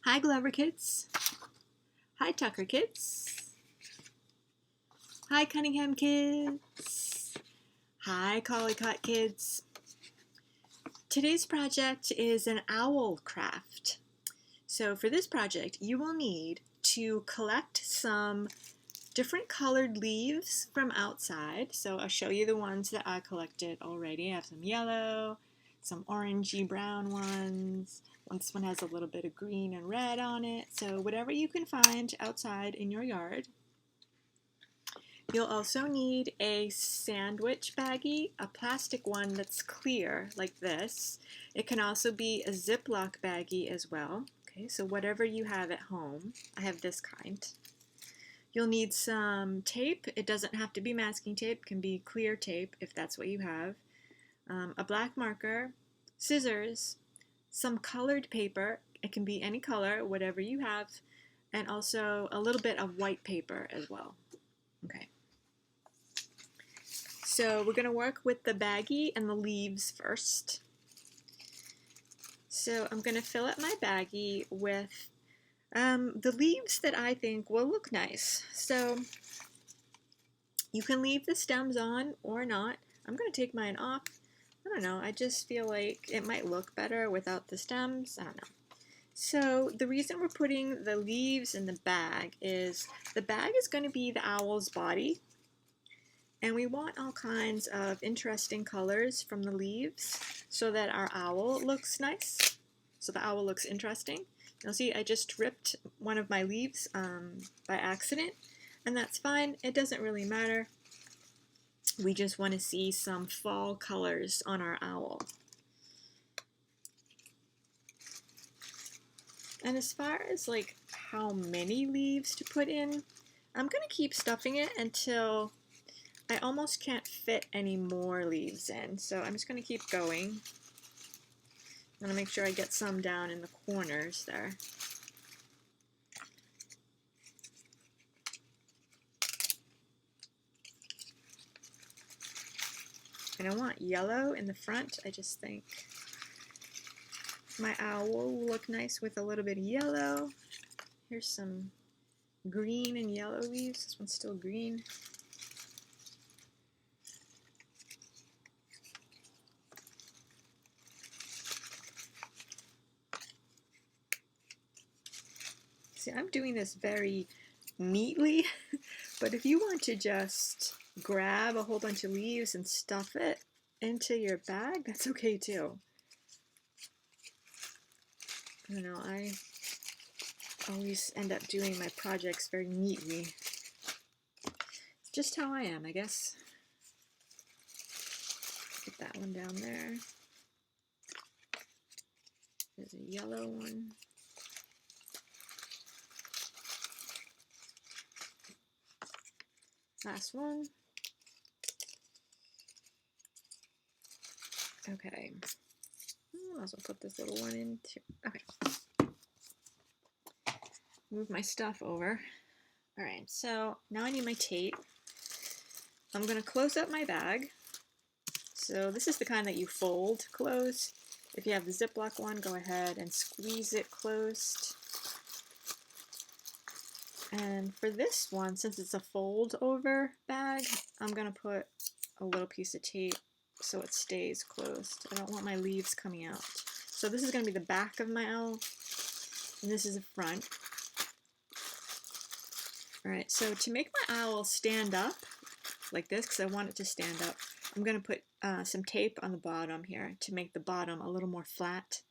Hi Glover kids. Hi Tucker kids. Hi Cunningham kids. Hi Collycott kids. Today's project is an owl craft. So for this project you will need to collect some different colored leaves from outside. So I'll show you the ones that I collected already. I have some yellow, some orangey brown ones. This one has a little bit of green and red on it. So whatever you can find outside in your yard. You'll also need a sandwich baggie, a plastic one that's clear like this. It can also be a Ziploc baggie as well. Okay, so whatever you have at home. I have this kind. You'll need some tape. It doesn't have to be masking tape. It can be clear tape if that's what you have. A black marker, scissors, some colored paper. It can be any color, whatever you have, and also a little bit of white paper as well. Okay. So we're going to work with the baggie and the leaves first. So I'm going to fill up my baggie with the leaves that I think will look nice. So you can leave the stems on or not. I'm going to take mine off. I don't know, I just feel like it might look better without the stems. I don't know. So the reason we're putting the leaves in the bag is the bag is going to be the owl's body. And we want all kinds of interesting colors from the leaves so that our owl looks nice. So the owl looks interesting. You'll see I just ripped one of my leaves by accident. And that's fine. It doesn't really matter. We just want to see some fall colors on our owl. And as far as like how many leaves to put in, I'm going to keep stuffing it until I almost can't fit any more leaves in. So I'm just going to keep going. I'm going to make sure I get some down in the corners there. And I want yellow in the front. I just think my owl will look nice with a little bit of yellow. Here's some green and yellow leaves. This one's still green. See, I'm doing this very neatly, but if you want to just grab a whole bunch of leaves and stuff it into your bag, that's okay too. I don't know, I always end up doing my projects very neatly. It's just how I am, I guess. Put that one down there. There's a yellow one. Last one. Okay. I'll also put this little one in too. Okay. Move my stuff over. Alright, so now I need my tape. I'm going to close up my bag. So this is the kind that you fold closed. If you have the Ziploc one, go ahead and squeeze it closed. And for this one, since it's a fold over bag, I'm going to put a little piece of tape so it stays closed. I don't want my leaves coming out. So this is going to be the back of my owl, and this is the front. Alright, so to make my owl stand up like this, because I want it to stand up, I'm going to put some tape on the bottom here to make the bottom a little more flat.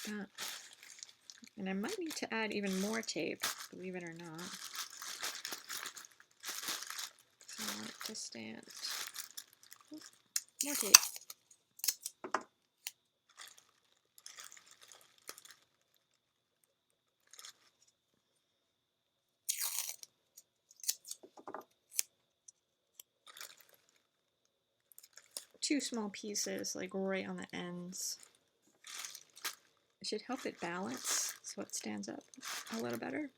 Like that. And I might need to add even more tape, believe it or not. I want it to stand. More tape. Two small pieces, like right on the ends. It should help it balance so it stands up a little better.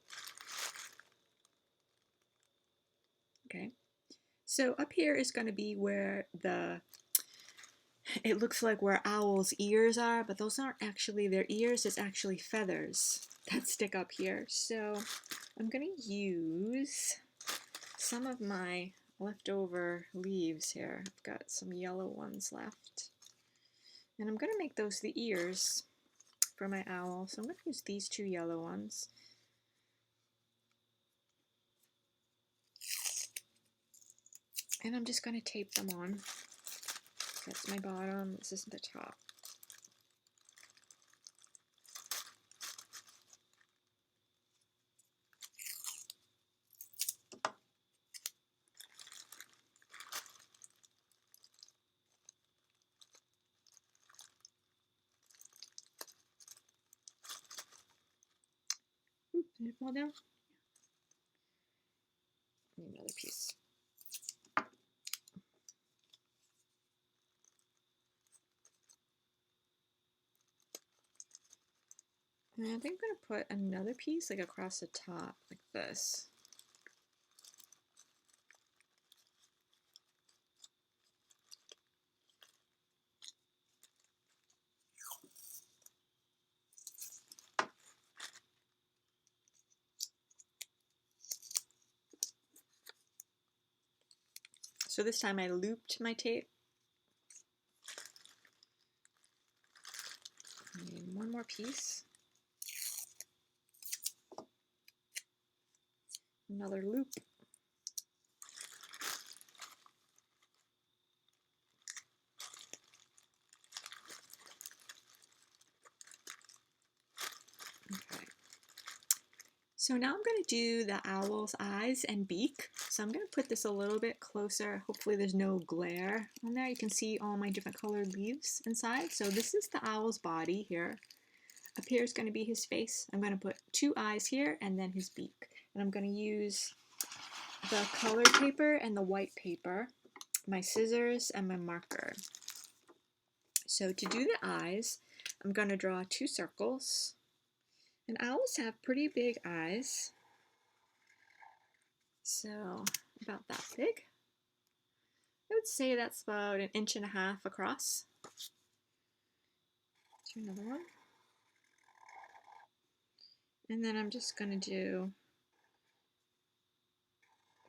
Okay, So up here is going to be where it looks like where owl's ears are, but those aren't actually their ears, it's actually feathers that stick up here. So I'm going to use some of my leftover leaves here. I've got some yellow ones left. And I'm going to make those the ears for my owl. So I'm going to use these two yellow ones. And I'm just going to tape them on. That's my bottom, this is the top. Oop, did it fall down? Need another piece. And I think I'm going to put another piece like across the top, like this. So this time I looped my tape. I need one more piece. Another loop. Okay. So now I'm going to do the owl's eyes and beak. So I'm going to put this a little bit closer. Hopefully there's no glare on there. You can see all my different colored leaves inside. So this is the owl's body here. Up here is going to be his face. I'm going to put two eyes here and then his beak. And I'm going to use the colored paper and the white paper, my scissors and my marker. So to do the eyes, I'm going to draw two circles. And owls have pretty big eyes. So about that big. I would say that's about 1.5 inches across. Do another one. And then I'm just going to do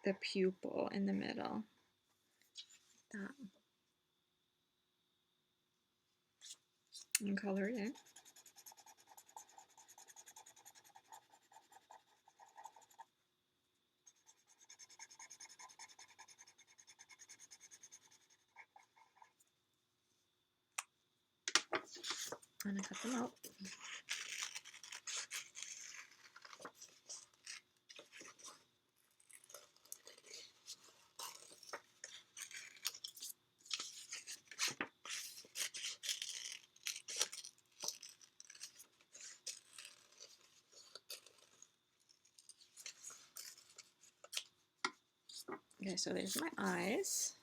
the pupil in the middle. That. And color it in. And I cut them out. Okay, so there's my eyes.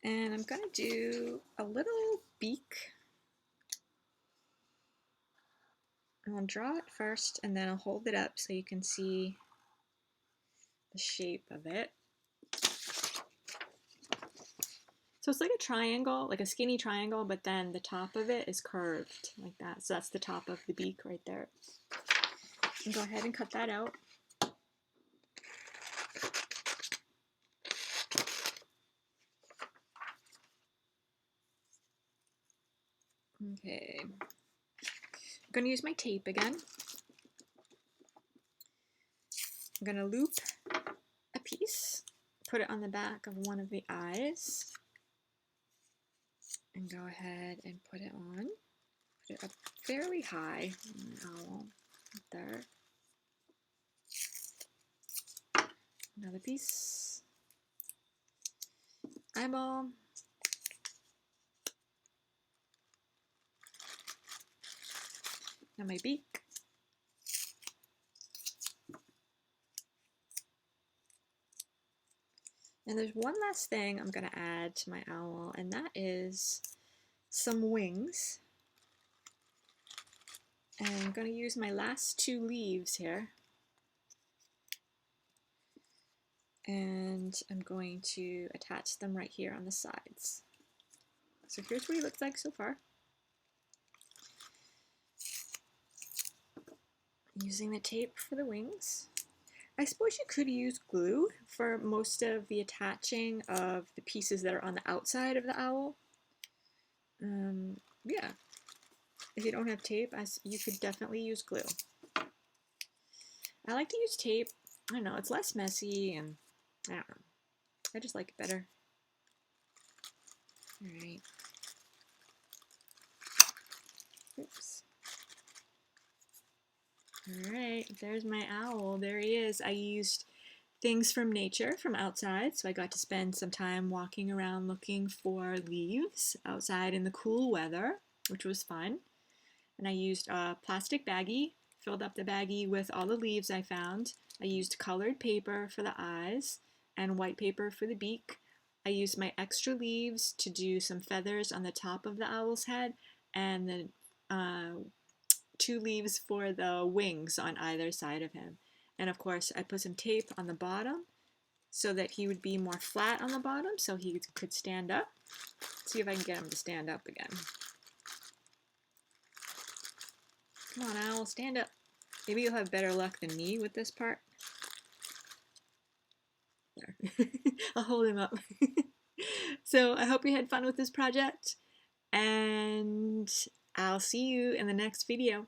And I'm going to do a little beak. I'll draw it first and then I'll hold it up so you can see the shape of it. So it's like a triangle, like a skinny triangle, but then the top of it is curved like that. So that's the top of the beak right there. And go ahead and cut that out. Okay. I'm going to use my tape again. I'm going to loop a piece, put it on the back of one of the eyes, and go ahead and put it on. Put it up fairly high on the owl, right there. Another piece. Eyeball. Now my beak. And there's one last thing I'm going to add to my owl, and that is some wings. And I'm going to use my last two leaves here. and I'm going to attach them right here on the sides. So here's what he looks like so far. Using the tape for the wings. I suppose you could use glue for most of the attaching of the pieces that are on the outside of the owl. Yeah, if you don't have tape, you could definitely use glue. I like to use tape. I don't know, it's less messy, and I don't know. I just like it better. Alright. Oops. Alright, there's my owl. There he is. I used things from nature, from outside, so I got to spend some time walking around looking for leaves outside in the cool weather, which was fun. And I used a plastic baggie, filled up the baggie with all the leaves I found. I used colored paper for the eyes and white paper for the beak. I used my extra leaves to do some feathers on the top of the owl's head, and then 2 leaves for the wings on either side of him. And of course, I put some tape on the bottom so that he would be more flat on the bottom so he could stand up. Let's see if I can get him to stand up again. Come on, owl, stand up. Maybe you'll have better luck than me with this part. There. I'll hold him up. So I hope you had fun with this project, and I'll see you in the next video.